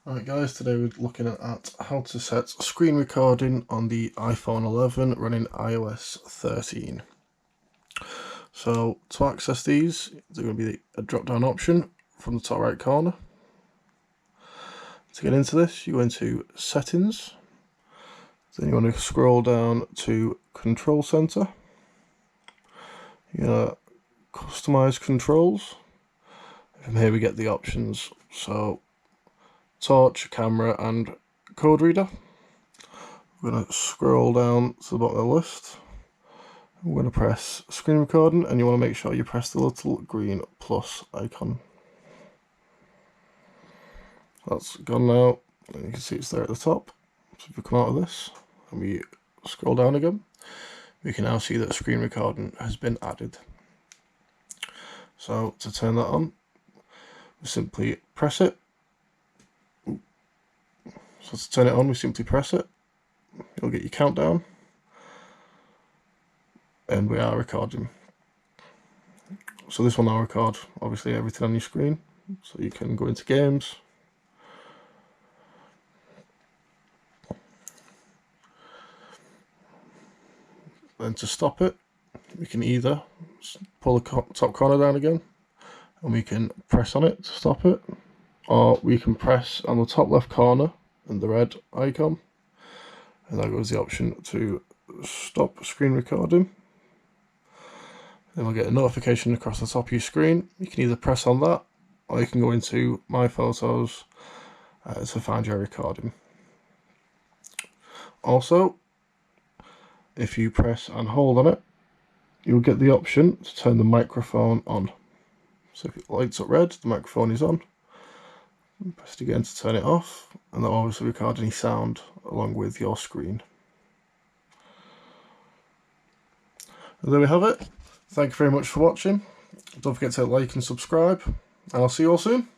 Alright guys, today we're looking at how to set screen recording on the iPhone 11 running iOS 13. So to access these, there's going to be a drop down option from the top right corner. To get into this, you go into settings, then you want to scroll down to control center. You're going to customize controls. From here we get the options, so torch, camera and code reader. We're going to scroll down to the bottom of the list. We're going to press screen recording, and you want to make sure you press the little green plus icon. That's gone now, and you can see it's there at the top. So if we come out of this and we scroll down again, we can now see that screen recording has been added. So to turn that on, we simply press it. So to turn it on, we simply press it. You'll get your countdown, and we are recording. So this will now record obviously everything on your screen, so you can go into games, then to stop it we can either pull the top corner down again and we can press on it to stop it, or we can press on the top left corner and the red icon, and that goes the option to stop screen recording. Then we'll get a notification across the top of your screen. You can either press on that, or you can go into My Photos to find your recording. Also, if you press and hold on it, you'll get the option to turn the microphone on. So if it lights up red, the microphone is on. Press it again to turn it off, and that will obviously record any sound along with your screen. And there we have it. Thank you very much for watching. Don't forget to like and subscribe, and I'll see you all soon.